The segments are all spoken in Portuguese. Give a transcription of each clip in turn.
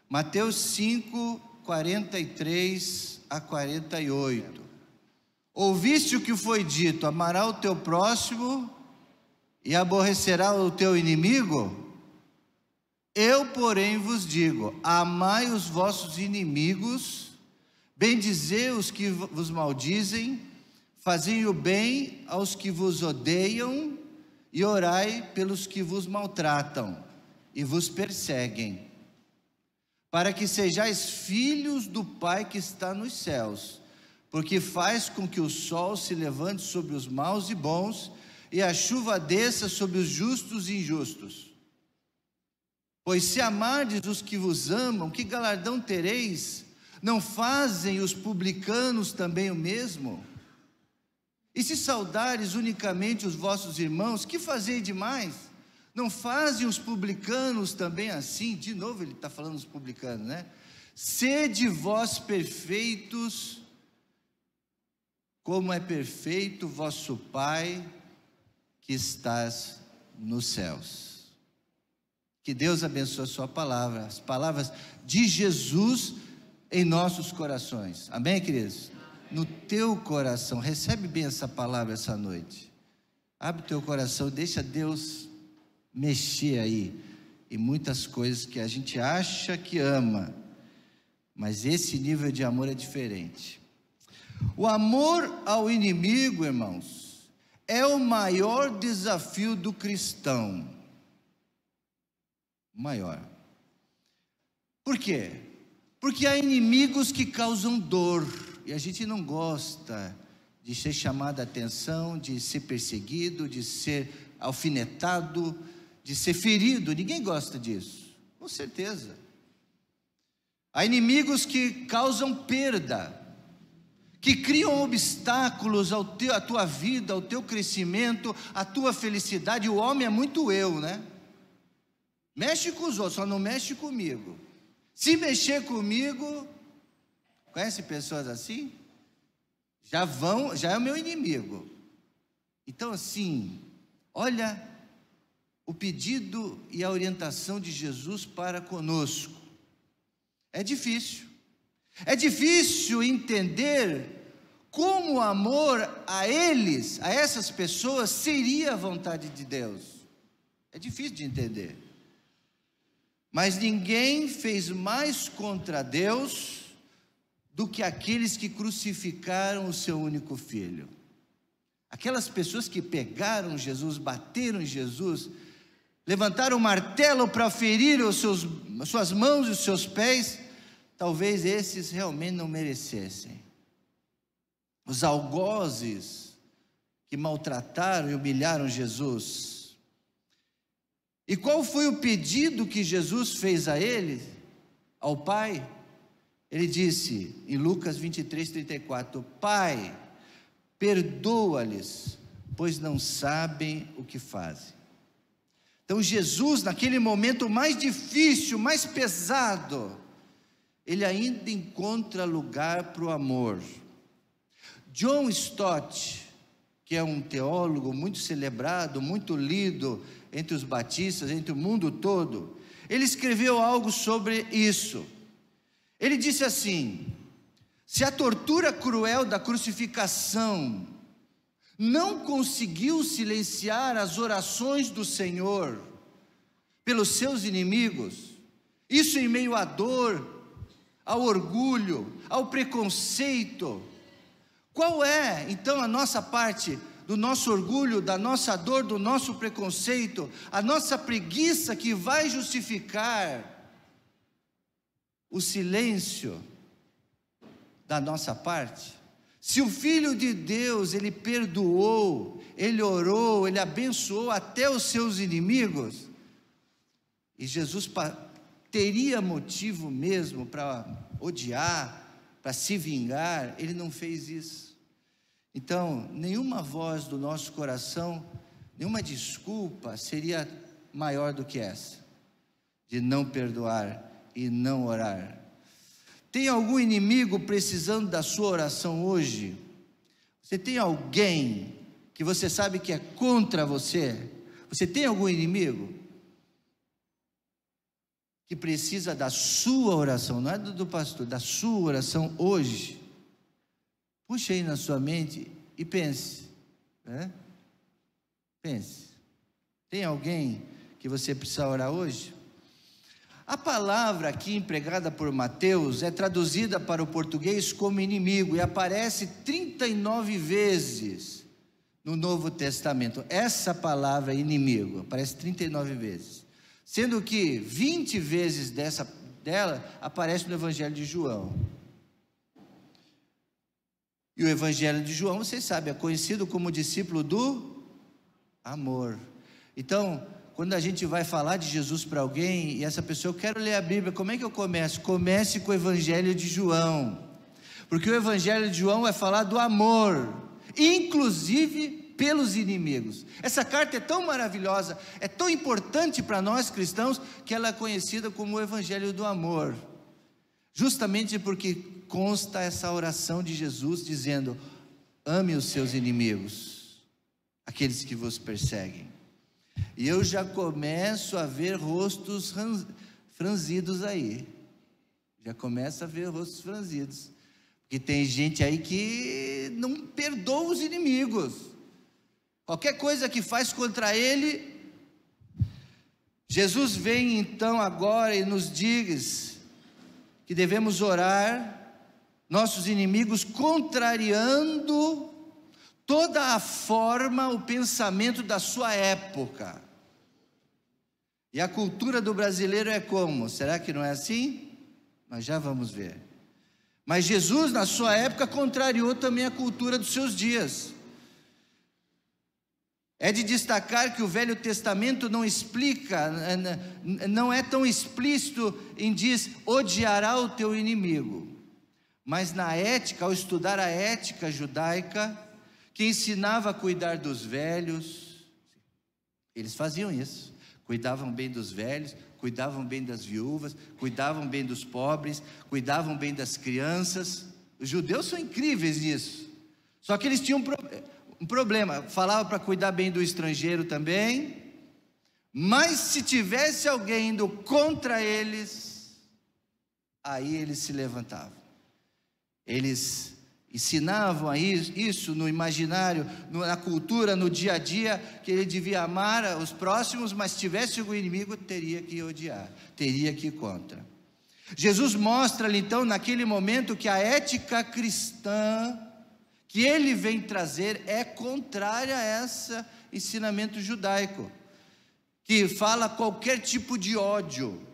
Mateus 5, 43 a 48. Ouviste o que foi dito: amará o teu próximo e aborrecerá o teu inimigo? Eu, porém, vos digo: amai os vossos inimigos, bendizei os que vos maldizem, fazei o bem aos que vos odeiam e orai pelos que vos maltratam e vos perseguem, para que sejais filhos do Pai que está nos céus, porque faz com que o sol se levante sobre os maus e bons, e a chuva desça sobre os justos e injustos. Pois se amardes os que vos amam, que galardão tereis? Não fazem os publicanos também o mesmo? E se saudares unicamente os vossos irmãos, que fazei demais? Não fazem os publicanos também assim? De novo ele está falando dos publicanos, né? Sede vós perfeitos, como é perfeito vosso Pai que estás nos céus. Que Deus abençoe a sua palavra, as palavras de Jesus em nossos corações. Amém, queridos? No teu coração, recebe bem essa palavra essa noite. Abre o teu coração, deixa Deus mexer aí em muitas coisas que a gente acha que ama, mas esse nível de amor é diferente. O amor ao inimigo, irmãos, é o maior desafio do cristão. Maior. Por quê? Porque há inimigos que causam dor, e a gente não gosta de ser chamado a atenção, de ser perseguido, de ser alfinetado, de ser ferido. Ninguém gosta disso, com certeza. Há inimigos que causam perda, que criam obstáculos à tua vida, ao teu crescimento, à tua felicidade. O homem é muito eu, né? Mexe com os outros, só não mexe comigo. Se mexer comigo, conhece pessoas assim? Já é o meu inimigo. Então assim, olha o pedido e a orientação de Jesus para conosco. É difícil entender como o amor a eles, a essas pessoas, seria a vontade de Deus. É difícil de entender. Mas ninguém fez mais contra Deus do que aqueles que crucificaram o seu único filho. Aquelas pessoas que pegaram Jesus, bateram em Jesus, levantaram o martelo para ferir as suas mãos e os seus pés, talvez esses realmente não merecessem. Os algozes que maltrataram e humilharam Jesus. E qual foi o pedido que Jesus fez a ele, ao Pai? Ele disse em Lucas 23, 34, Pai, perdoa-lhes, pois não sabem o que fazem. Então Jesus, naquele momento mais difícil, mais pesado, ele ainda encontra lugar para o amor. John Stott, que é um teólogo muito celebrado, muito lido entre os batistas, entre o mundo todo, ele escreveu algo sobre isso. Ele disse assim: se a tortura cruel da crucificação não conseguiu silenciar as orações do Senhor pelos seus inimigos, isso em meio à dor, ao orgulho, ao preconceito, qual é então a nossa parte do nosso orgulho, da nossa dor, do nosso preconceito, a nossa preguiça que vai justificar o silêncio da nossa parte? Se o Filho de Deus, ele perdoou, ele orou, ele abençoou até os seus inimigos, e Jesus teria motivo mesmo para odiar, para se vingar, ele não fez isso. Então, nenhuma voz do nosso coração, nenhuma desculpa seria maior do que essa, de não perdoar e não orar. Tem algum inimigo precisando da sua oração hoje? Você tem alguém que você sabe que é contra você? Você tem algum inimigo? que precisa da sua oração, não é do pastor, da sua oração hoje, puxe aí na sua mente e pense, né? Pense, tem alguém que você precisa orar hoje? A palavra aqui empregada por Mateus é traduzida para o português como inimigo e aparece 39 vezes no Novo Testamento. Essa palavra inimigo aparece 39 vezes. Sendo que 20 vezes dela aparece no Evangelho de João. E o Evangelho de João, vocês sabem, é conhecido como discípulo do amor. Então, quando a gente vai falar de Jesus para alguém, e essa pessoa, eu quero ler a Bíblia, como é que eu começo? Comece com o Evangelho de João. Porque o Evangelho de João vai falar do amor, inclusive pelos inimigos. Essa carta é tão maravilhosa, é tão importante para nós cristãos, que ela é conhecida como o Evangelho do amor, justamente porque consta essa oração de Jesus dizendo: ame os seus inimigos, aqueles que vos perseguem. E eu já começo a ver rostos franzidos aí, já começo a ver rostos franzidos, porque tem gente aí que não perdoa os inimigos. Qualquer coisa que faz contra ele, Jesus vem então agora e nos diz que devemos orar nossos inimigos, contrariando toda a forma, o pensamento da sua época. E a cultura do brasileiro é como? Será que não é assim? Nós já vamos ver. Mas Jesus, na sua época, contrariou também a cultura dos seus dias. É de destacar que o Velho Testamento não explica, não é tão explícito em diz, odiará o teu inimigo. Mas na ética, ao estudar a ética judaica, que ensinava a cuidar dos velhos, eles faziam isso, cuidavam bem dos velhos, cuidavam bem das viúvas, cuidavam bem dos pobres, cuidavam bem das crianças. Os judeus são incríveis nisso, só que eles tinham um problema, falava para cuidar bem do estrangeiro também, mas se tivesse alguém indo contra eles, aí eles se levantavam, eles ensinavam a isso no imaginário, na cultura, no dia a dia, que ele devia amar os próximos, mas se tivesse algum inimigo, teria que odiar, teria que ir contra. Jesus mostra-lhe então, naquele momento, que a ética cristã que ele vem trazer é contrária a esse ensinamento judaico, que fala qualquer tipo de ódio,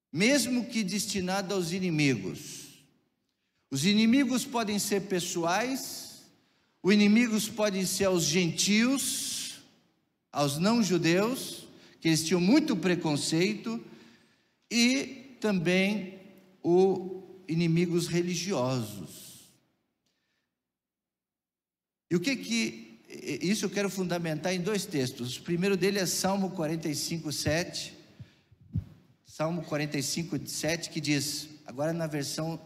mesmo que destinado aos inimigos. Os inimigos podem ser pessoais, os inimigos podem ser aos gentios, aos não-judeus, que eles tinham muito preconceito, e também os inimigos religiosos. E isso eu quero fundamentar em dois textos. O primeiro dele é Salmo 45, 7. Salmo 45, 7, que diz, agora na versão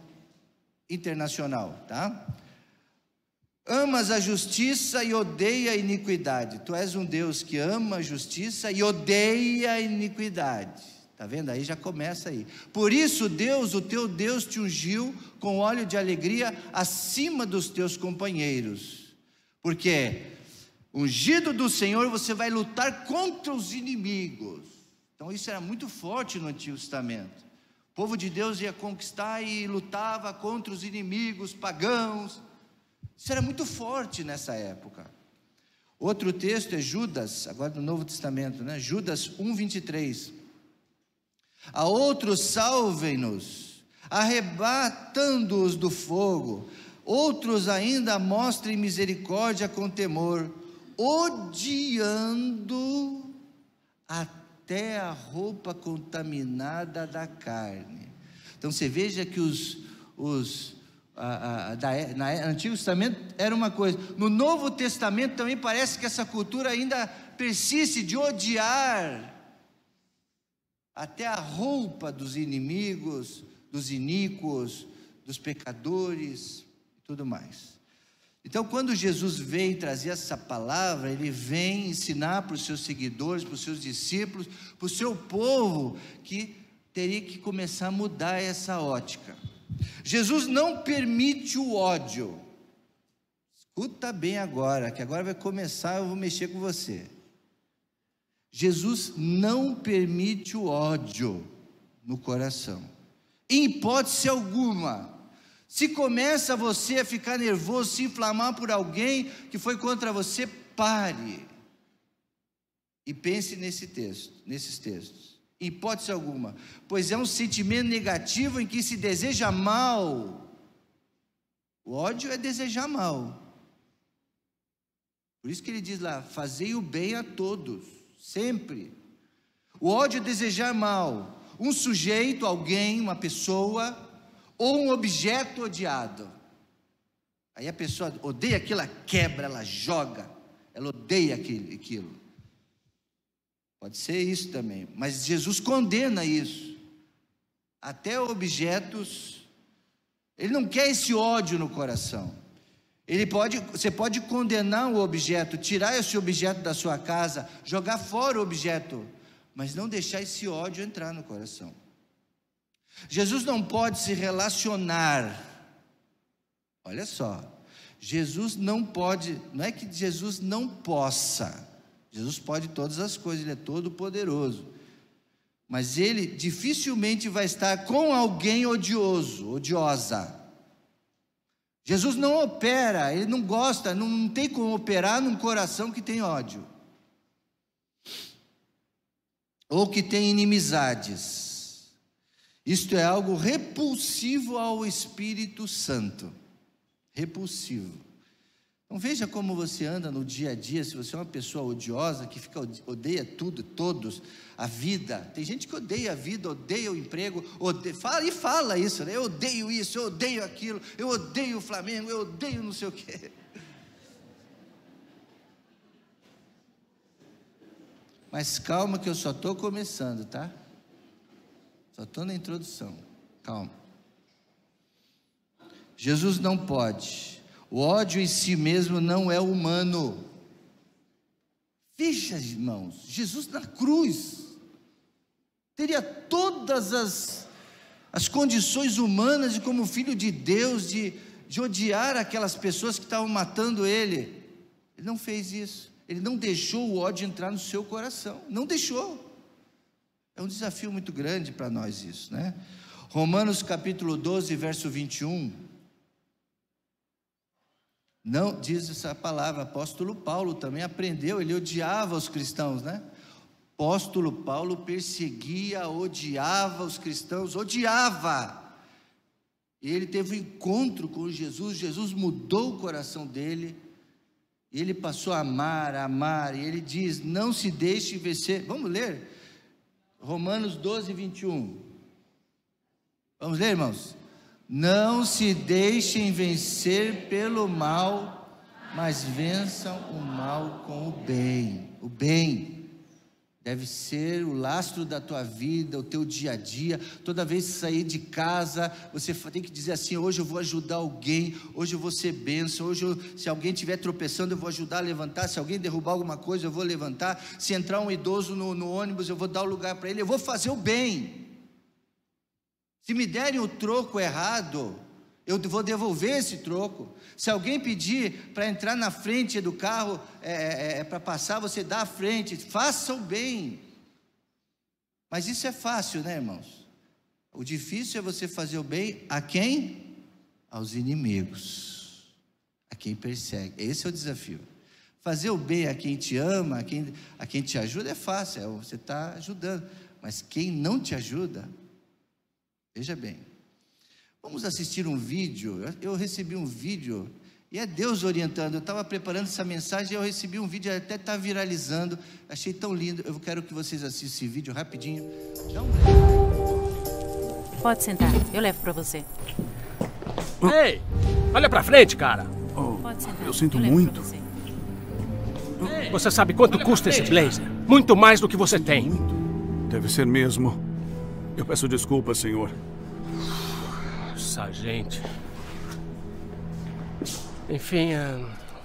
internacional, tá? Amas a justiça e odeia a iniquidade. Tu és um Deus que ama a justiça e odeia a iniquidade. Tá vendo? Aí já começa aí. Por isso Deus, o teu Deus, te ungiu com óleo de alegria acima dos teus companheiros. Porque ungido do Senhor, você vai lutar contra os inimigos. Então isso era muito forte no Antigo Testamento. O povo de Deus ia conquistar e lutava contra os inimigos pagãos. Isso era muito forte nessa época. Outro texto é Judas, agora no Novo Testamento, né? Judas 1:23. A outros salvem-nos, arrebatando-os do fogo. Outros ainda mostrem misericórdia com temor, odiando até a roupa contaminada da carne. Então você veja que no Antigo Testamento era uma coisa, no Novo Testamento também parece que essa cultura ainda persiste de odiar até a roupa dos inimigos, dos iníquos, dos pecadores, tudo mais. Então, quando Jesus vem trazer essa palavra, ele vem ensinar para os seus seguidores, para os seus discípulos, para o seu povo, que teria que começar a mudar essa ótica. Jesus não permite o ódio. Escuta bem agora, que agora vai começar, eu vou mexer com você. Jesus não permite o ódio no coração, em hipótese alguma. Se começa você a ficar nervoso, se inflamar por alguém que foi contra você, pare e pense nesses textos. Em hipótese alguma, pois é um sentimento negativo em que se deseja mal. O ódio é desejar mal. Por isso que ele diz lá: fazei o bem a todos, sempre. O ódio é desejar mal. Um sujeito, alguém, uma pessoa, ou um objeto odiado. Aí a pessoa odeia aquilo, ela quebra, ela joga, ela odeia aquilo. Pode ser isso também, mas Jesus condena isso. Até objetos, ele não quer esse ódio no coração. Você pode condenar o objeto, tirar esse objeto da sua casa, jogar fora o objeto, mas não deixar esse ódio entrar no coração. Jesus não pode se relacionar. Olha só, Jesus não pode, não é que Jesus não possa. Jesus pode todas as coisas, ele é todo poderoso. Mas ele dificilmente vai estar com alguém odioso, odiosa. Jesus não opera, ele não gosta, não tem como operar num coração que tem ódio, ou que tem inimizades. Isto é algo repulsivo ao Espírito Santo, repulsivo. Então veja como você anda no dia a dia. Se você é uma pessoa odiosa, que odeia tudo, todos, a vida. Tem gente que odeia a vida, odeia o emprego, fala isso, né? Eu odeio isso, eu odeio aquilo, eu odeio o Flamengo, eu odeio não sei o quê. Mas calma que eu só estou começando, tá? Só estou na introdução, calma. Jesus não pode. O ódio em si mesmo não é humano. Veja, irmãos, Jesus na cruz teria todas as condições humanas de, como filho de Deus, de odiar aquelas pessoas que estavam matando ele. Ele não fez isso. Ele não deixou o ódio entrar no seu coração. Não deixou. É um desafio muito grande para nós isso, né? Romanos capítulo 12, verso 21. Não, diz essa palavra, apóstolo Paulo também aprendeu, ele odiava os cristãos, né? Apóstolo Paulo perseguia, odiava os cristãos, odiava. E ele teve um encontro com Jesus, Jesus mudou o coração dele, e ele passou a amar, e ele diz: não se deixe vencer. Vamos ler? Romanos 12, 21. Vamos ler, irmãos? Não se deixem vencer pelo mal, mas vençam o mal com o bem. O bem deve ser o lastro da tua vida, o teu dia a dia. Toda vez que sair de casa, você tem que dizer assim: hoje eu vou ajudar alguém, hoje eu vou ser bênção, se alguém estiver tropeçando, eu vou ajudar a levantar, se alguém derrubar alguma coisa, eu vou levantar, se entrar um idoso no ônibus, eu vou dar o lugar para ele, eu vou fazer o bem. Se me derem o troco errado, eu vou devolver esse troco. Se alguém pedir para entrar na frente do carro, para passar, você dá à frente, faça o bem. Mas isso é fácil, né, irmãos? O difícil é você fazer o bem a quem? Aos inimigos, a quem persegue. Esse é o desafio. Fazer o bem a quem te ama, a quem te ajuda é fácil, você está ajudando. Mas quem não te ajuda, veja bem, vamos assistir um vídeo. Eu recebi um vídeo, e é Deus orientando. Eu estava preparando essa mensagem, e eu recebi um vídeo, até está viralizando, achei tão lindo. Eu quero que vocês assistam esse vídeo rapidinho. Pode sentar, eu levo para você. Ei, olha pra frente, cara. Pode sentar, eu sinto muito. Você sabe quanto custa esse blazer? Muito mais do que você tem. Deve ser mesmo. Eu peço desculpas, senhor. Sargento. Enfim,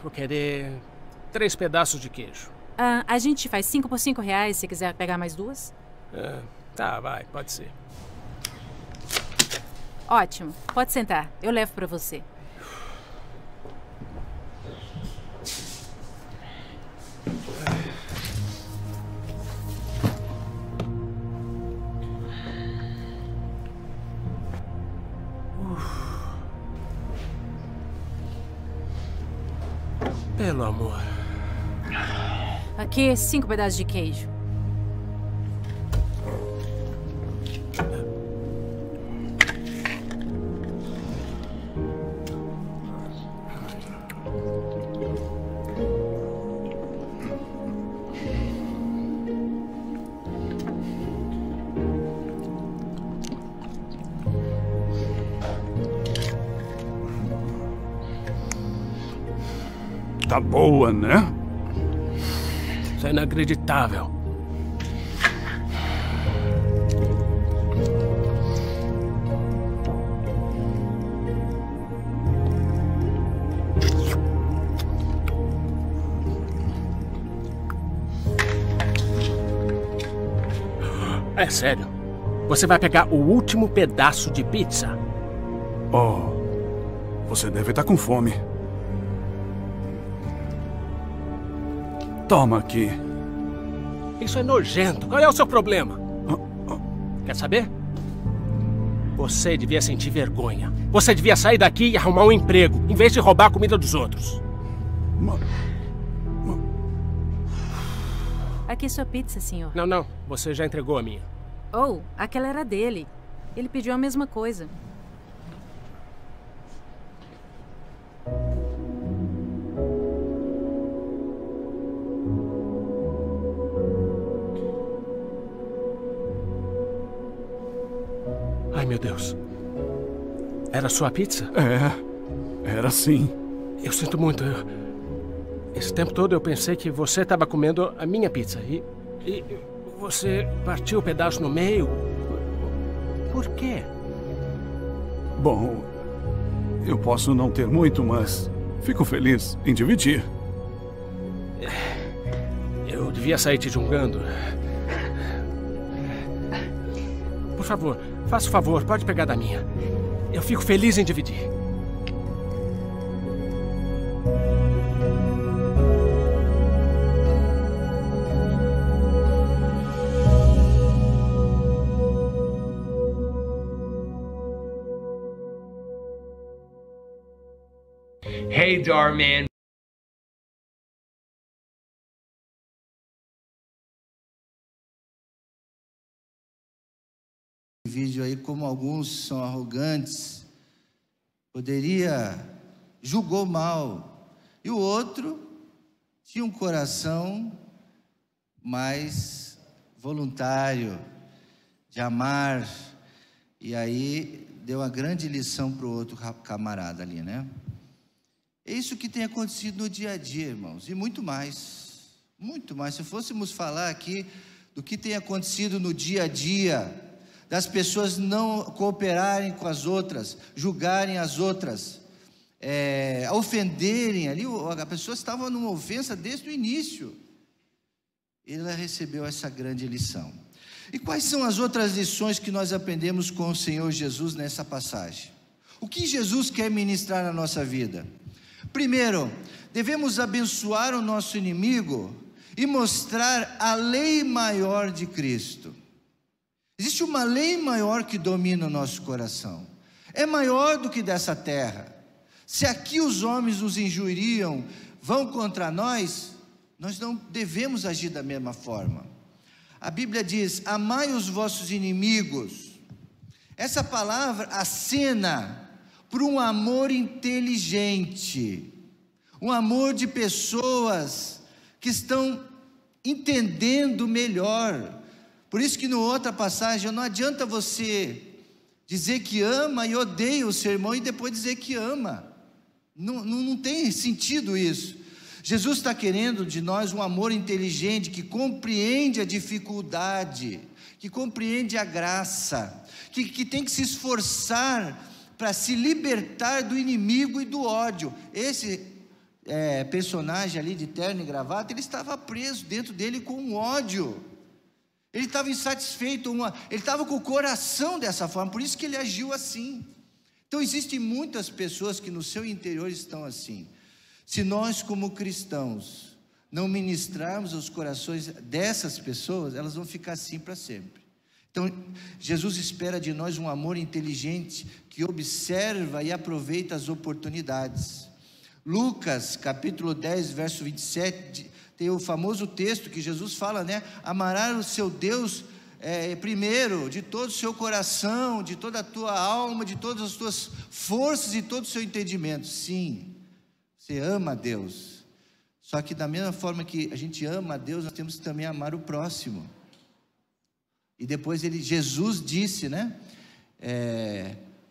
vou querer 3 pedaços de queijo. A gente faz 5 por R$5 se quiser pegar mais 2. Tá, vai, pode ser. Ótimo. Pode sentar. Eu levo pra você. Pelo amor. Aqui, 5 pedaços de queijo. Tá boa, né? Isso é inacreditável. É sério. Você vai pegar o último pedaço de pizza? Oh, você deve estar com fome. Toma aqui. Isso é nojento. Qual é o seu problema? Quer saber? Você devia sentir vergonha. Você devia sair daqui e arrumar um emprego, em vez de roubar a comida dos outros. Aqui sua pizza, senhor. Não. Você já entregou a minha. Oh, aquela era dele. Ele pediu a mesma coisa. Ai, meu Deus. Era sua pizza? Era sim. Eu sinto muito. Esse tempo todo eu pensei que você estava comendo a minha pizza. E você partiu o pedaço no meio? Por quê? Bom, eu posso não ter muito, mas fico feliz em dividir. Eu devia sair te julgando. Por favor, faça o favor, pode pegar da minha. Eu fico feliz em dividir. Hey, Darman. Vídeo aí, como alguns são arrogantes, julgou mal, e o outro tinha um coração mais voluntário, de amar, e aí deu uma grande lição para o outro camarada ali, né? É isso que tem acontecido no dia a dia, irmãos, e muito mais, se fôssemos falar aqui do que tem acontecido no dia a dia, das pessoas não cooperarem com as outras, julgarem as outras, ofenderem ali, a pessoa estava numa ofensa desde o início. Ela recebeu essa grande lição. E quais são as outras lições que nós aprendemos com o Senhor Jesus nessa passagem? O que Jesus quer ministrar na nossa vida? Primeiro, devemos abençoar o nosso inimigo e mostrar a lei maior de Cristo. Existe uma lei maior que domina o nosso coração. É maior do que dessa terra. Se aqui os homens nos injuriam, vão contra nós não devemos agir da mesma forma. A Bíblia diz: amai os vossos inimigos. Essa palavra acena para um amor inteligente, um amor de pessoas que estão entendendo melhor. Por isso que na outra passagem, não adianta você dizer que ama e odeia o seu irmão e depois dizer que ama. Não tem sentido isso. Jesus está querendo de nós um amor inteligente, que compreende a dificuldade, que compreende a graça, que tem que se esforçar para se libertar do inimigo e do ódio. Esse personagem ali de terno e gravata, ele estava preso dentro dele com um ódio. Ele estava insatisfeito, ele estava com o coração dessa forma, por isso que ele agiu assim. Então existem muitas pessoas que no seu interior estão assim. Se nós como cristãos não ministrarmos os corações dessas pessoas, elas vão ficar assim para sempre. Então Jesus espera de nós um amor inteligente, que observa e aproveita as oportunidades. Lucas capítulo 10 verso 27, tem o famoso texto que Jesus fala, né? Amarás o seu Deus primeiro, de todo o seu coração, de toda a tua alma, de todas as tuas forças e todo o seu entendimento. Sim, você ama a Deus, só que da mesma forma que a gente ama a Deus, nós temos que também amar o próximo. E depois Jesus disse, né?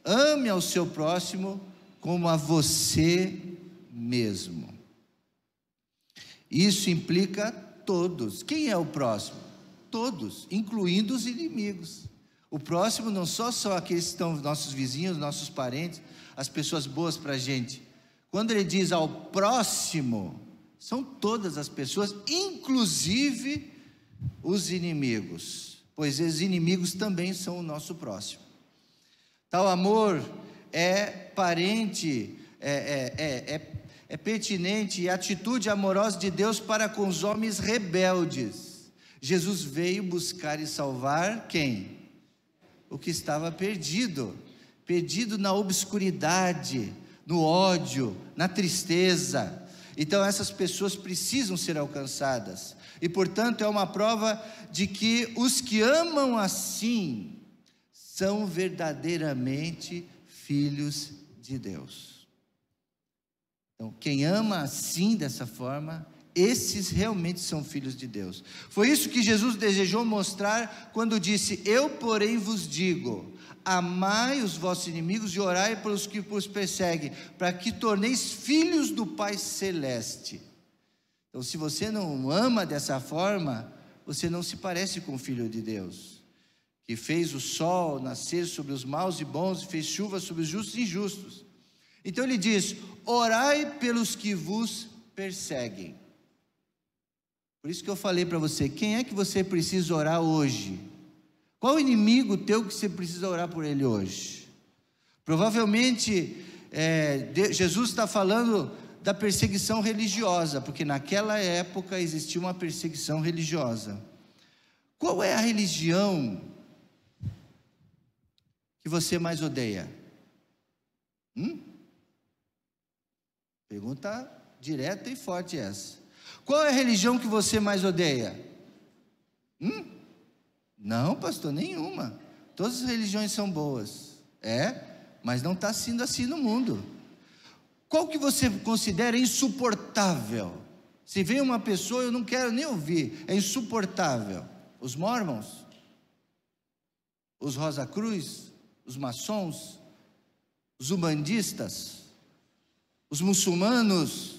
Ame ao seu próximo como a você mesmo. Isso implica todos. Quem é o próximo? Todos, incluindo os inimigos. O próximo não só aqueles que estão nossos vizinhos, nossos parentes, as pessoas boas para a gente. Quando ele diz ao próximo, são todas as pessoas, inclusive os inimigos, pois os inimigos também são o nosso próximo. Tal amor é parente, é pertinente e atitude amorosa de Deus para com os homens rebeldes. Jesus veio buscar e salvar quem? O que estava perdido na obscuridade, no ódio, na tristeza. Então essas pessoas precisam ser alcançadas, e portanto é uma prova de que os que amam assim são verdadeiramente filhos de Deus. Então, quem ama assim, dessa forma, esses realmente são filhos de Deus. Foi isso que Jesus desejou mostrar quando disse: eu porém vos digo, amai os vossos inimigos e orai pelos que vos perseguem, para que torneis filhos do Pai Celeste. Então, se você não ama dessa forma, você não se parece com o Filho de Deus, que fez o sol nascer sobre os maus e bons, e fez chuva sobre os justos e injustos. Então ele diz: orai pelos que vos perseguem. Por isso que eu falei para você, quem é que você precisa orar hoje? Qual o inimigo teu que você precisa orar por ele hoje? Provavelmente Jesus está falando da perseguição religiosa, porque naquela época existia uma perseguição religiosa. Qual é a religião que você mais odeia? Pergunta direta e forte essa. Qual é a religião que você mais odeia? Não, pastor, nenhuma. Todas as religiões são boas. Mas não está sendo assim no mundo. Qual que você considera insuportável? Se vem uma pessoa, eu não quero nem ouvir, é insuportável. Os mormons? Os Rosa Cruz? Os maçons? Os umbandistas? Os muçulmanos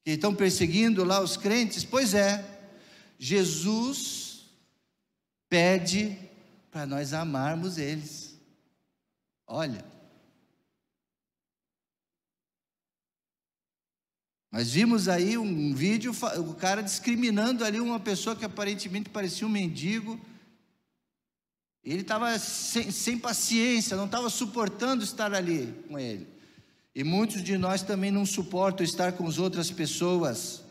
que estão perseguindo lá os crentes? Pois é, Jesus pede para nós amarmos eles. Olha, nós vimos aí um vídeo, o cara discriminando ali uma pessoa que aparentemente parecia um mendigo. Ele estava sem paciência, não estava suportando estar ali com ele. E muitos de nós também não suportam estar com as outras pessoas.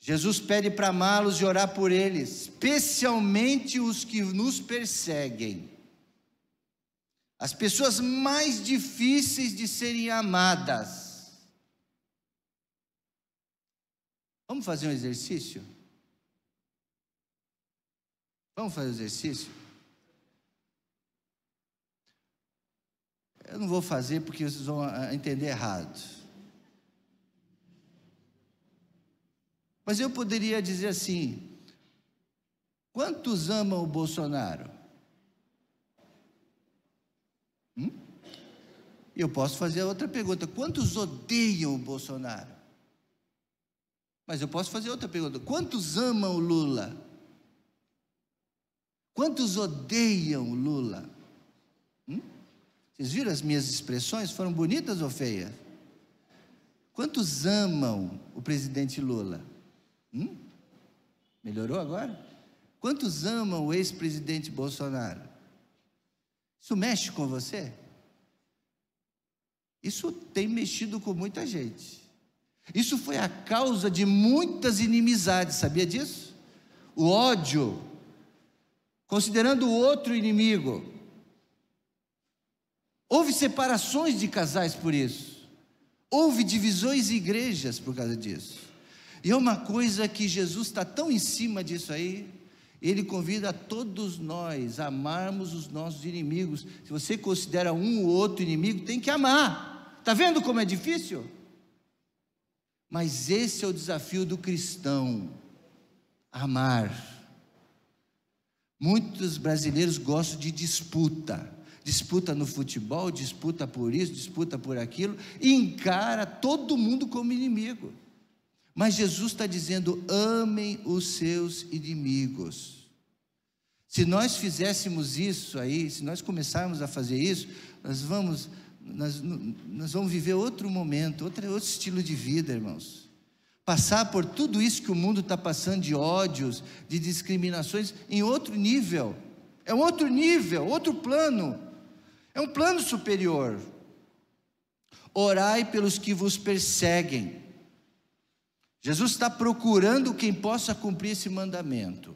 Jesus pede para amá-los e orar por eles, especialmente os que nos perseguem. As pessoas mais difíceis de serem amadas. Vamos fazer um exercício? Vamos fazer um exercício? Eu não vou fazer porque vocês vão entender errado. Mas eu poderia dizer assim: quantos amam o Bolsonaro? Eu posso fazer outra pergunta: quantos odeiam o Bolsonaro? Mas eu posso fazer outra pergunta: quantos amam o Lula? Quantos odeiam o Lula? Vocês viram as minhas expressões? Foram bonitas ou feias? Quantos amam o presidente Lula? Melhorou agora? Quantos amam o ex-presidente Bolsonaro? Isso mexe com você? Isso tem mexido com muita gente. Isso foi a causa de muitas inimizades, sabia disso? O ódio, considerando o outro inimigo. Houve separações de casais por isso. Houve divisões em igrejas por causa disso. E é uma coisa que Jesus está tão em cima disso aí, Ele convida a todos nós a amarmos os nossos inimigos. Se você considera um ou outro inimigo, tem que amar. Está vendo como é difícil? Mas esse é o desafio do cristão, amar. Muitos brasileiros gostam de disputa. Disputa no futebol, disputa por isso, disputa por aquilo, e encara todo mundo como inimigo. Mas Jesus está dizendo: amem os seus inimigos. Se nós fizéssemos isso aí, se nós começarmos a fazer isso, nós vamos viver outro momento, outro estilo de vida, irmãos. Passar por tudo isso que o mundo está passando, de ódios, de discriminações, em outro nível. É um outro nível, outro plano. É um plano superior. Orai pelos que vos perseguem. Jesus está procurando quem possa cumprir esse mandamento.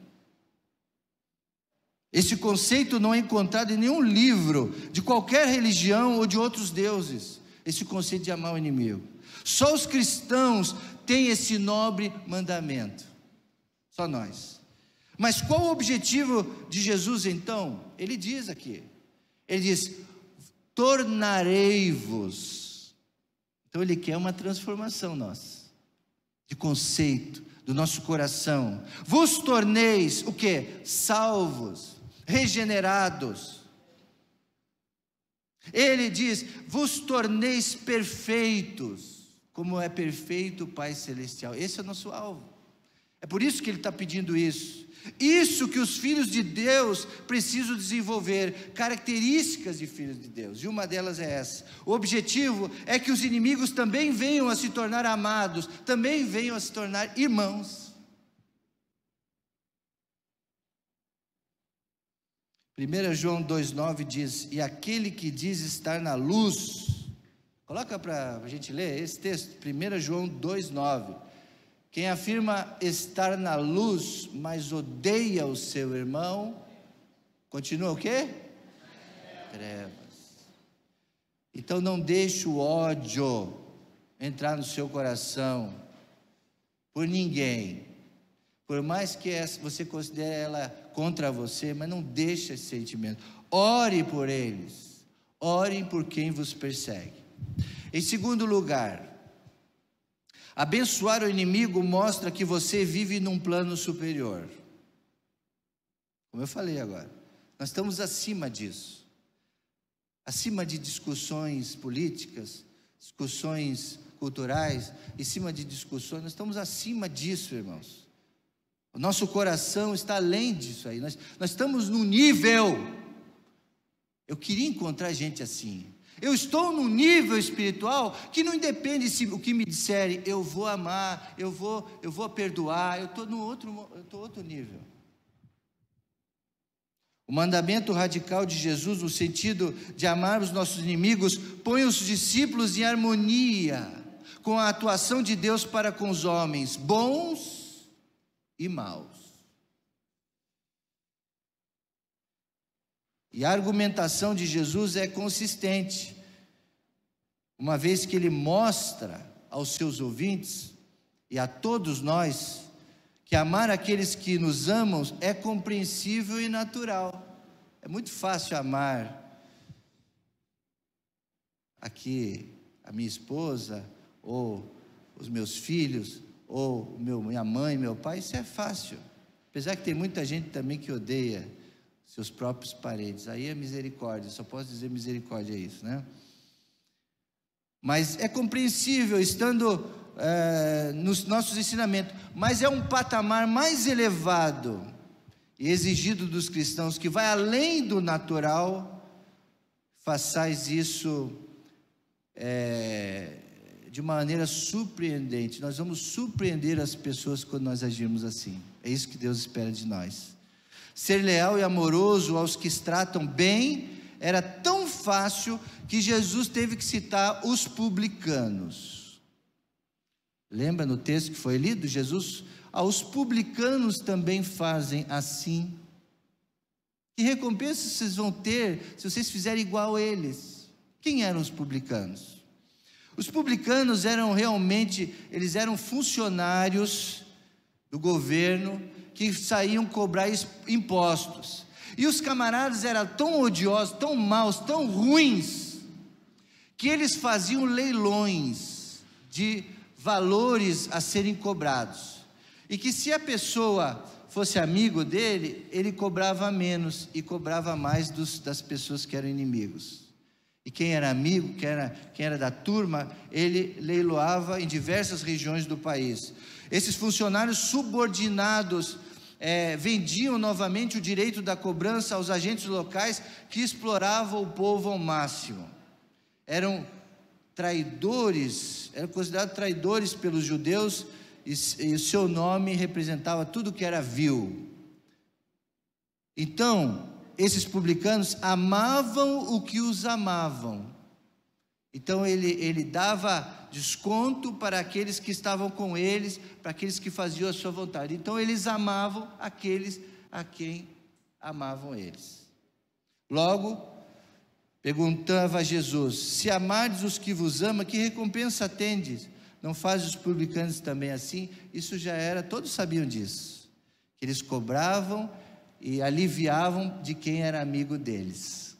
Esse conceito não é encontrado em nenhum livro de qualquer religião ou de outros deuses. Esse conceito de amar o inimigo. Só os cristãos têm esse nobre mandamento. Só nós. Mas qual o objetivo de Jesus então? Ele diz aqui. Ele diz: tornarei-vos. Então Ele quer uma transformação nossa, de conceito, do nosso coração. Vos torneis o quê? Salvos, regenerados. Ele diz: vos torneis perfeitos, como é perfeito o Pai Celestial. Esse é o nosso alvo. É por isso que Ele está pedindo isso. Isso que os filhos de Deus precisam desenvolver, características de filhos de Deus, e uma delas é essa. O objetivo é que os inimigos também venham a se tornar amados, também venham a se tornar irmãos. 1 João 2,9 diz: e aquele que diz estar na luz, coloca para a gente ler esse texto, 1 João 2,9. Quem afirma estar na luz, mas odeia o seu irmão, continua o quê? Trevas. Então não deixe o ódio entrar no seu coração, por ninguém, por mais que você considere ela contra você, mas não deixe esse sentimento. Ore por eles, orem por quem vos persegue. Em segundo lugar, abençoar o inimigo mostra que você vive num plano superior. Como eu falei agora, nós estamos acima disso. Acima de discussões políticas, discussões culturais, em cima de discussões, nós estamos acima disso, irmãos. O nosso coração está além disso aí. Nós estamos num nível. Eu queria encontrar gente assim. Eu estou num nível espiritual que não independe se o que me disserem, eu vou amar, eu vou perdoar, eu estou outro nível. O mandamento radical de Jesus, no sentido de amar os nossos inimigos, põe os discípulos em harmonia com a atuação de Deus para com os homens, bons e maus. E a argumentação de Jesus é consistente, uma vez que Ele mostra aos seus ouvintes e a todos nós, que amar aqueles que nos amam é compreensível e natural. É muito fácil amar aqui a minha esposa, ou os meus filhos, ou minha mãe, meu pai, isso é fácil. Apesar que tem muita gente também que odeia seus próprios parentes, aí é misericórdia, só posso dizer misericórdia, é isso, né? Mas é compreensível, estando nos nossos ensinamentos, mas é um patamar mais elevado e exigido dos cristãos, que vai além do natural, façais isso de maneira surpreendente. Nós vamos surpreender as pessoas quando nós agirmos assim. É isso que Deus espera de nós. Ser leal e amoroso aos que os tratam bem era tão fácil que Jesus teve que citar os publicanos. Lembra no texto que foi lido? Jesus: aos publicanos também fazem assim. Que recompensa vocês vão ter se vocês fizerem igual a eles? Quem eram os publicanos? Os publicanos eram realmente, eles eram funcionários do governo que saíam cobrar impostos. E os camaradas eram tão odiosos, tão maus, tão ruins, que eles faziam leilões de valores a serem cobrados. E que se a pessoa fosse amigo dele, ele cobrava menos e cobrava mais das pessoas que eram inimigos. E quem era amigo, quem era da turma, ele leiloava em diversas regiões do país. Esses funcionários subordinados vendiam novamente o direito da cobrança aos agentes locais que exploravam o povo ao máximo. Eram traidores, eram considerados traidores pelos judeus, e o seu nome representava tudo que era vil. Então, esses publicanos amavam o que os amavam. Então ele dava desconto para aqueles que estavam com eles, para aqueles que faziam a sua vontade. Então eles amavam aqueles a quem amavam eles. Logo, perguntava a Jesus: se amardes os que vos amam, que recompensa tendes? Não faz os publicanos também assim? Isso já era, todos sabiam disso, que eles cobravam e aliviavam de quem era amigo deles.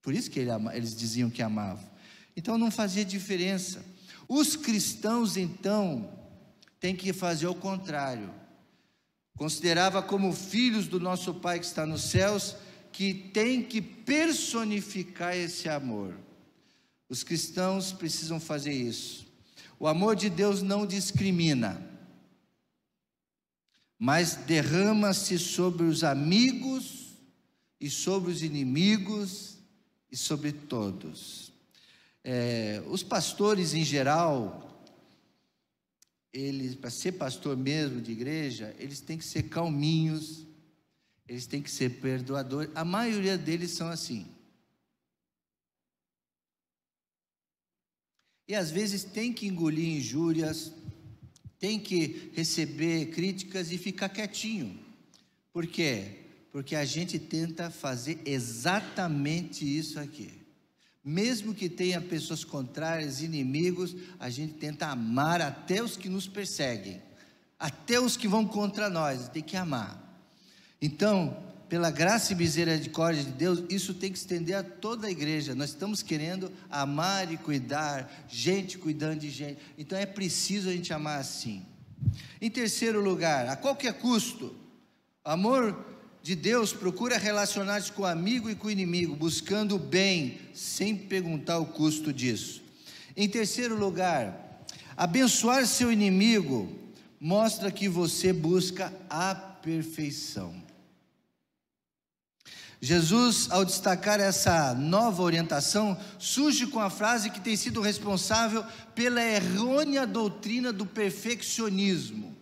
Por isso que eles diziam que amavam. Então não fazia diferença. Os cristãos então têm que fazer o contrário. Considerava como filhos do nosso Pai que está nos céus, que tem que personificar esse amor. Os cristãos precisam fazer isso. O amor de Deus não discrimina, mas derrama-se sobre os amigos e sobre os inimigos e sobre todos. Os pastores em geral, eles, para ser pastor mesmo de igreja, eles têm que ser calminhos, eles têm que ser perdoadores. A maioria deles são assim. E às vezes tem que engolir injúrias, tem que receber críticas e ficar quietinho. Por quê? Porque a gente tenta fazer exatamente isso aqui. Mesmo que tenha pessoas contrárias, inimigos, a gente tenta amar até os que nos perseguem, até os que vão contra nós, tem que amar. Então, pela graça e misericórdia de Deus, isso tem que estender a toda a igreja. Nós estamos querendo amar e cuidar, gente cuidando de gente. Então é preciso a gente amar assim. Em terceiro lugar, a qualquer custo, o amor de Deus procura relacionar-se com o amigo e com o inimigo, buscando o bem, sem perguntar o custo disso. Em terceiro lugar, abençoar seu inimigo mostra que você busca a perfeição. Jesus, ao destacar essa nova orientação, surge com a frase que tem sido responsável pela errônea doutrina do perfeccionismo.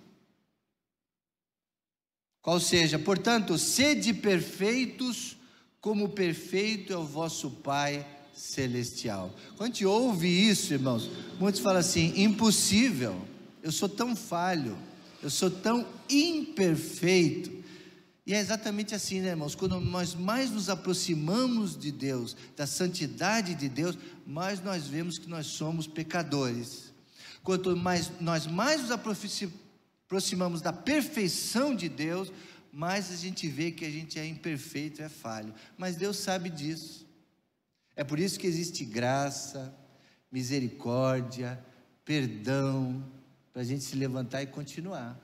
Qual seja, portanto, sede perfeitos, como perfeito é o vosso Pai Celestial. Quando a gente ouve isso, irmãos, muitos falam assim: impossível, eu sou tão falho, eu sou tão imperfeito. E é exatamente assim, né, irmãos? Quando nós mais nos aproximamos de Deus, da santidade de Deus, mais nós vemos que nós somos pecadores. Quanto mais nós nos aproximamos da perfeição de Deus, mais a gente vê que a gente é imperfeito, é falho. Mas Deus sabe disso. É por isso que existe graça, misericórdia, perdão, para a gente se levantar e continuar.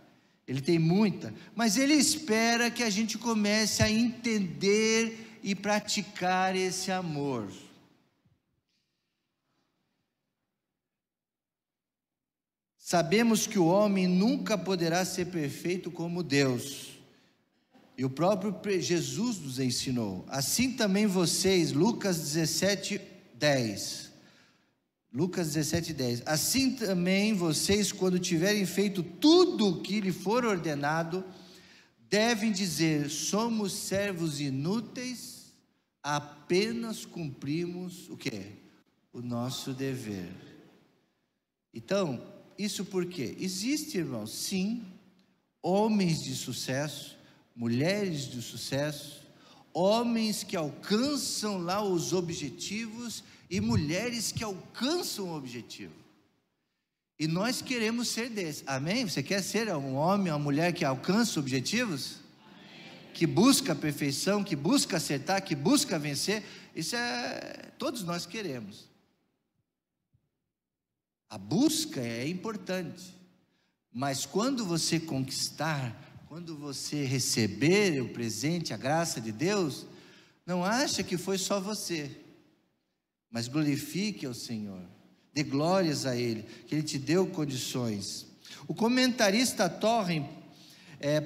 Ele tem muita, mas Ele espera que a gente comece a entender e praticar esse amor. Sabemos que o homem nunca poderá ser perfeito como Deus, E o próprio Jesus nos ensinou. Assim também vocês, Lucas 17:10. Lucas 17:10. Assim também vocês, quando tiverem feito tudo o que lhe for ordenado, devem dizer: somos servos inúteis, apenas cumprimos o quê? O nosso dever. Então, isso por quê? Existe, irmãos, sim, homens de sucesso, mulheres de sucesso, homens que alcançam lá os objetivos e mulheres que alcançam o objetivo. E nós queremos ser desses. Amém? Você quer ser um homem, uma mulher que alcança objetivos? Amém. Que busca a perfeição, que busca acertar, que busca vencer. Isso todos nós queremos. A busca é importante. Mas quando você conquistar, quando você receber o presente, a graça de Deus, não acha que foi só você, mas glorifique ao Senhor, dê glórias a Ele, que Ele te deu condições. O comentarista Torren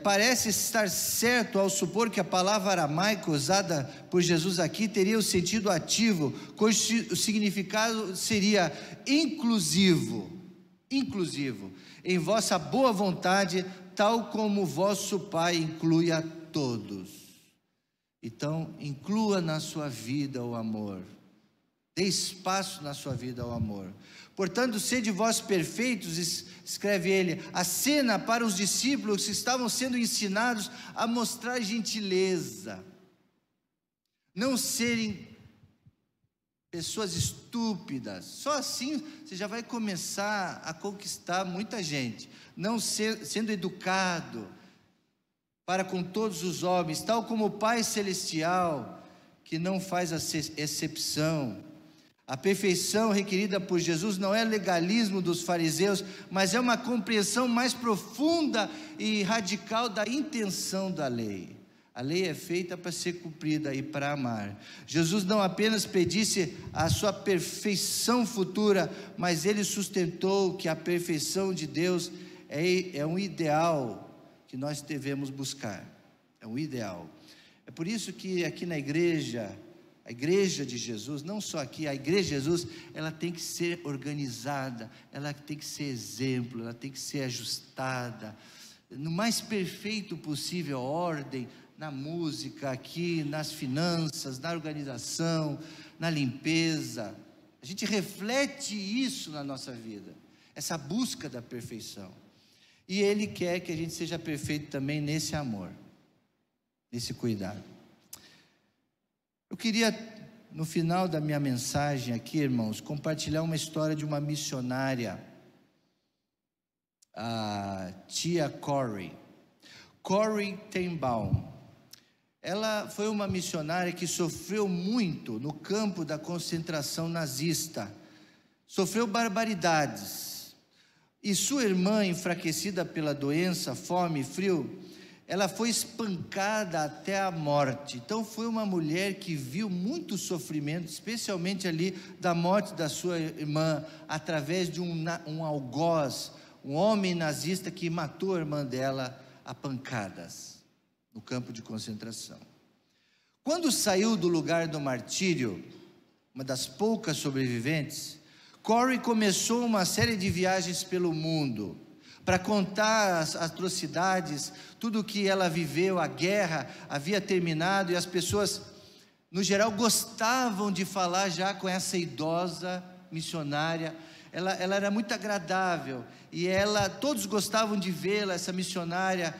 parece estar certo ao supor que a palavra aramaica usada por Jesus aqui teria o sentido ativo, cujo significado seria inclusivo, em vossa boa vontade, tal como vosso Pai inclui a todos. Então, inclua na sua vida o amor, dê espaço na sua vida ao amor. Portanto, sede vós perfeitos, escreve ele, acena para os discípulos que estavam sendo ensinados a mostrar gentileza, não serem pessoas estúpidas. Só assim você já vai começar a conquistar muita gente. Não sendo educado para com todos os homens, tal como o Pai Celestial, que não faz exceção. A perfeição requerida por Jesus não é legalismo dos fariseus, mas é uma compreensão mais profunda e radical da intenção da lei. A lei é feita para ser cumprida e para amar. Jesus não apenas pedisse a sua perfeição futura, mas ele sustentou que a perfeição de Deus é um ideal que nós devemos buscar. É um ideal. É por isso que aqui na igreja, a igreja de Jesus, não só aqui, a igreja de Jesus, ela tem que ser organizada, ela tem que ser exemplo, ela tem que ser ajustada, no mais perfeito possível ordem, na música aqui, nas finanças, na organização, na limpeza. A gente reflete isso na nossa vida, essa busca da perfeição. E Ele quer que a gente seja perfeito também nesse amor, nesse cuidado. Eu queria, no final da minha mensagem aqui, irmãos, compartilhar uma história de uma missionária, a tia Corrie ten Boom. Ela foi uma missionária que sofreu muito no campo da concentração nazista, sofreu barbaridades, e sua irmã, enfraquecida pela doença, fome e frio, ela foi espancada até a morte. Então foi uma mulher que viu muito sofrimento, especialmente ali da morte da sua irmã, através de um algoz, um homem nazista que matou a irmã dela a pancadas no campo de concentração. Quando saiu do lugar do martírio, uma das poucas sobreviventes, Corrie começou uma série de viagens pelo mundo, para contar as atrocidades, tudo o que ela viveu. A guerra havia terminado e as pessoas, no geral, gostavam de falar já com essa idosa missionária. Ela era muito agradável e todos gostavam de vê-la, essa missionária,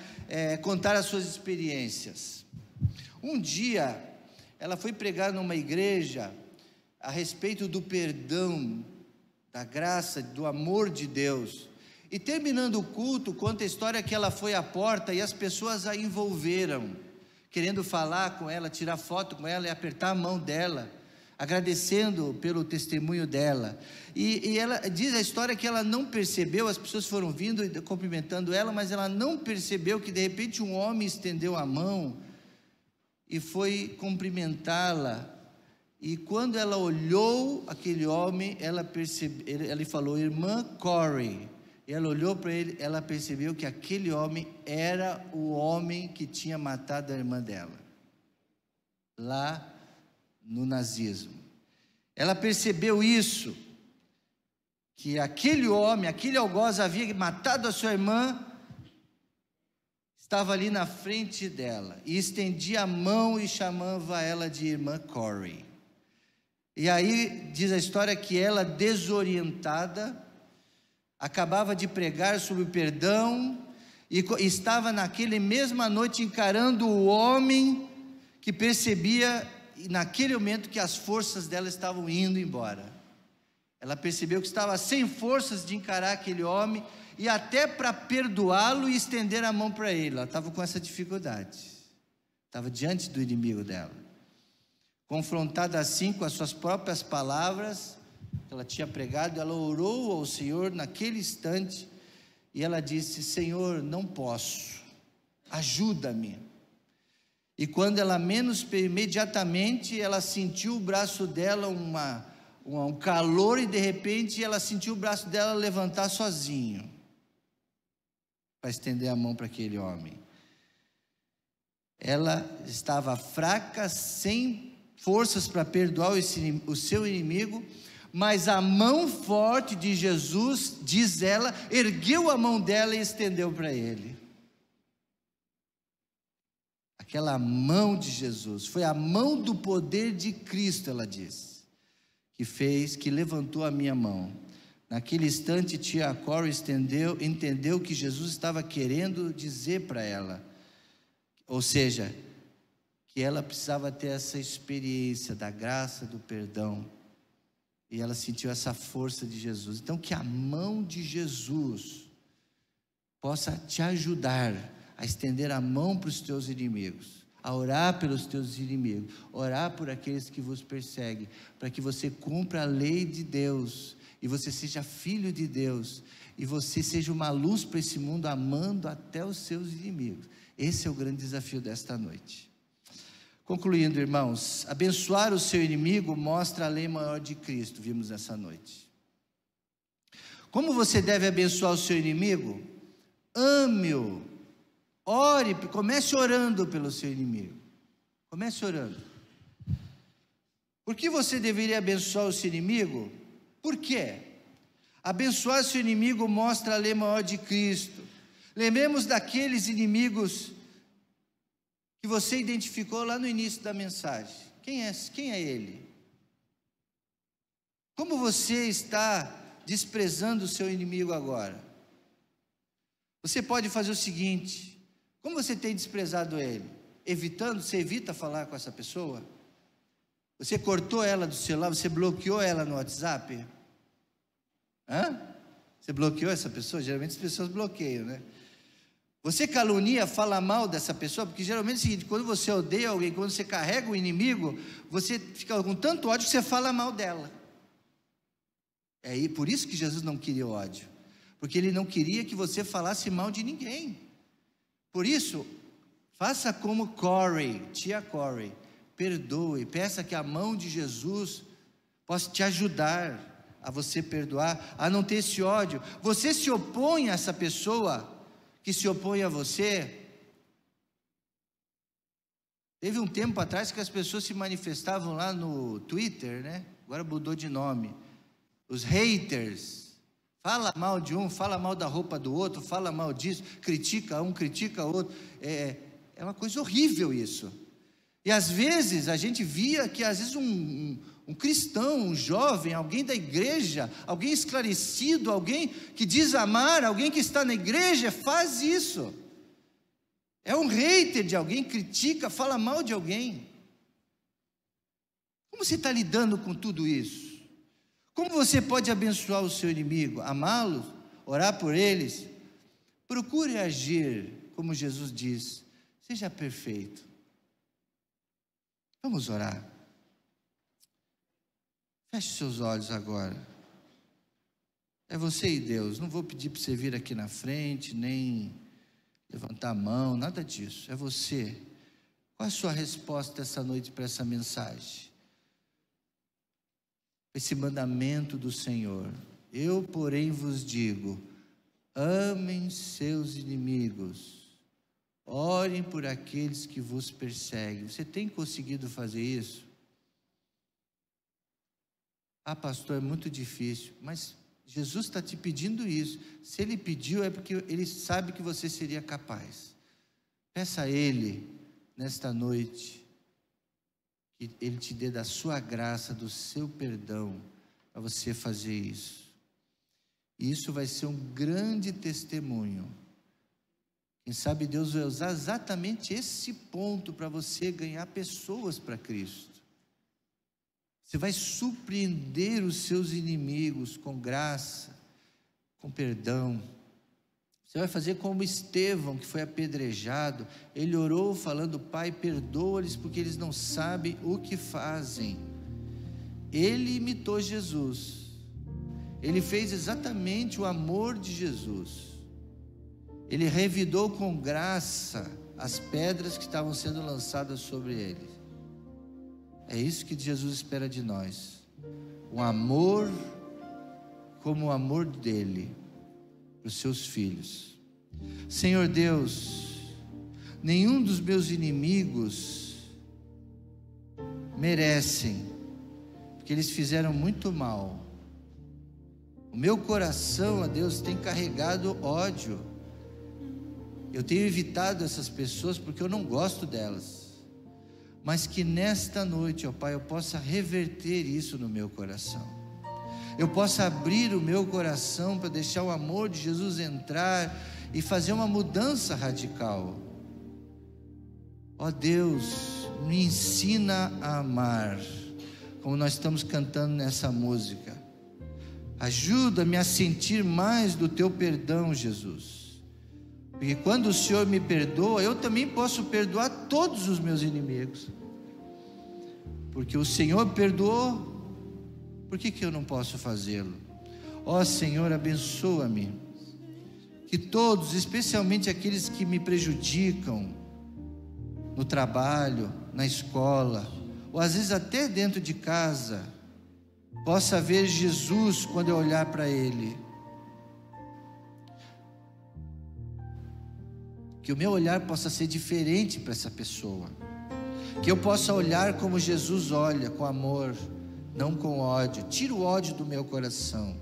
contar as suas experiências. Um dia, ela foi pregar numa igreja a respeito do perdão, da graça, do amor de Deus. E terminando o culto, conta a história que ela foi à porta e as pessoas a envolveram, querendo falar com ela, tirar foto com ela e apertar a mão dela, agradecendo pelo testemunho dela. E ela diz a história que ela não percebeu, as pessoas foram vindo e cumprimentando ela, mas ela não percebeu que de repente um homem estendeu a mão e foi cumprimentá-la. E quando ela olhou aquele homem, ele falou: irmã Corrie. E ela olhou para ele, ela percebeu que aquele homem era o homem que tinha matado a irmã dela, lá no nazismo. Ela percebeu isso, que aquele homem, aquele algoz havia matado a sua irmã, estava ali na frente dela, e estendia a mão e chamava ela de irmã Corey. E aí diz a história que ela, desorientada, acabava de pregar sobre o perdão, e estava naquele mesma noite encarando o homem que percebia naquele momento que as forças dela estavam indo embora. Ela percebeu que estava sem forças de encarar aquele homem, e até para perdoá-lo e estender a mão para ele. Ela estava com essa dificuldade, estava diante do inimigo dela, confrontada assim com as suas próprias palavras que ela tinha pregado. Ela orou ao Senhor naquele instante, e ela disse: Senhor, não posso, ajuda-me. E quando ela menos, imediatamente ela sentiu o braço dela um calor, e de repente ela sentiu o braço dela levantar sozinho, para estender a mão para aquele homem. Ela estava fraca, sem forças para perdoar o seu inimigo, mas a mão forte de Jesus, diz ela, ergueu a mão dela e estendeu para ele. Aquela mão de Jesus, foi a mão do poder de Cristo, ela diz, que levantou a minha mão. Naquele instante, tia Corey entendeu que Jesus estava querendo dizer para ela, ou seja, que ela precisava ter essa experiência da graça, do perdão, e ela sentiu essa força de Jesus. Então, que a mão de Jesus possa te ajudar a estender a mão para os teus inimigos, a orar pelos teus inimigos, orar por aqueles que vos perseguem, para que você cumpra a lei de Deus, e você seja filho de Deus, e você seja uma luz para esse mundo, amando até os seus inimigos. Esse é o grande desafio desta noite. Concluindo, irmãos, abençoar o seu inimigo mostra a lei maior de Cristo, vimos nessa noite. Como você deve abençoar o seu inimigo? Ame-o, ore, comece orando pelo seu inimigo, comece orando. Por que você deveria abençoar o seu inimigo? Por quê? Abençoar seu inimigo mostra a lei maior de Cristo. Lembremos daqueles inimigos que você identificou lá no início da mensagem. Quem é ele? Como você está desprezando o seu inimigo agora? Você pode fazer o seguinte: como você tem desprezado ele? Você evita falar com essa pessoa? Você cortou ela do celular, você bloqueou ela no WhatsApp? Você bloqueou essa pessoa? Geralmente as pessoas bloqueiam, né? Você calunia, fala mal dessa pessoa, porque geralmente é o seguinte: quando você odeia alguém, quando você carrega o inimigo, você fica com tanto ódio que você fala mal dela. Por isso que Jesus não queria ódio, porque Ele não queria que você falasse mal de ninguém. Por isso, faça como tia Corey, perdoe, peça que a mão de Jesus possa te ajudar a você perdoar, a não ter esse ódio. Você se opõe a essa pessoa que se opõe a você. Teve um tempo atrás que as pessoas se manifestavam lá no Twitter, né? Agora mudou de nome. Os haters. Fala mal de um, fala mal da roupa do outro, fala mal disso, critica um, critica outro. É uma coisa horrível isso. E às vezes a gente via que às vezes um cristão, um jovem, alguém da igreja, alguém esclarecido, alguém que diz amar, alguém que está na igreja, faz isso. É um hater de alguém, critica, fala mal de alguém. Como você está lidando com tudo isso? Como você pode abençoar o seu inimigo? Amá-los, orar por eles? Procure agir como Jesus diz: seja perfeito. Vamos orar. Feche seus olhos agora. É você e Deus. Não vou pedir para você vir aqui na frente, nem levantar a mão, nada disso. É você. Qual é a sua resposta essa noite para essa mensagem? Esse mandamento do Senhor: eu, porém, vos digo, amem seus inimigos, orem por aqueles que vos perseguem. Você tem conseguido fazer isso? Ah, pastor, é muito difícil, mas Jesus está te pedindo isso. Se Ele pediu, é porque Ele sabe que você seria capaz. Peça a Ele, nesta noite, que Ele te dê da sua graça, do seu perdão, para você fazer isso. E isso vai ser um grande testemunho. Quem sabe Deus vai usar exatamente esse ponto para você ganhar pessoas para Cristo. Você vai surpreender os seus inimigos com graça, com perdão. Você vai fazer como Estevão, que foi apedrejado. Ele orou falando: Pai, perdoa-lhes porque eles não sabem o que fazem. Ele imitou Jesus. Ele fez exatamente o amor de Jesus. Ele revidou com graça as pedras que estavam sendo lançadas sobre ele. É isso que Jesus espera de nós. Um amor como o amor dele para os seus filhos. Senhor Deus, nenhum dos meus inimigos merecem, porque eles fizeram muito mal. O meu coração, ó Deus, tem carregado ódio. Eu tenho evitado essas pessoas porque eu não gosto delas. Mas que nesta noite, ó Pai, eu possa reverter isso no meu coração. Eu possa abrir o meu coração para deixar o amor de Jesus entrar e fazer uma mudança radical. Ó Deus, me ensina a amar, como nós estamos cantando nessa música. Ajuda-me a sentir mais do teu perdão, Jesus. Porque quando o Senhor me perdoa, eu também posso perdoar todos os meus inimigos. Porque o Senhor perdoou, por que eu não posso fazê-lo? Ó Senhor, abençoa-me. Que todos, especialmente aqueles que me prejudicam no trabalho, na escola, ou às vezes até dentro de casa, possa ver Jesus quando eu olhar para ele. Que o meu olhar possa ser diferente para essa pessoa. Que eu possa olhar como Jesus olha, com amor, não com ódio. Tira o ódio do meu coração.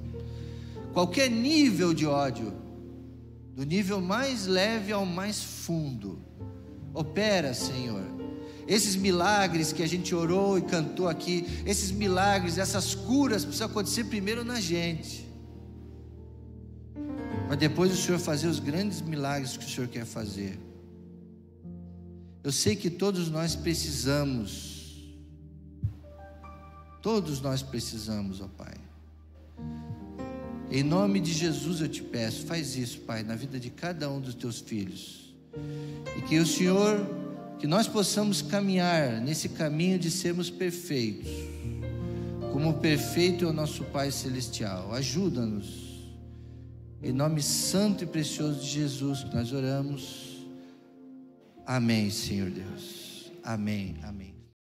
Qualquer nível de ódio, do nível mais leve ao mais fundo, opera, Senhor. Esses milagres que a gente orou e cantou aqui, esses milagres, essas curas precisam acontecer primeiro na gente, para depois o Senhor fazer os grandes milagres que o Senhor quer fazer. Eu sei que todos nós precisamos, ó Pai. Em nome de Jesus eu te peço, faz isso, Pai, na vida de cada um dos teus filhos. E que o Senhor, que nós possamos caminhar nesse caminho de sermos perfeitos, como perfeito é o nosso Pai Celestial. Ajuda-nos. Em nome santo e precioso de Jesus que nós oramos. Amém, Senhor Deus. Amém, amém.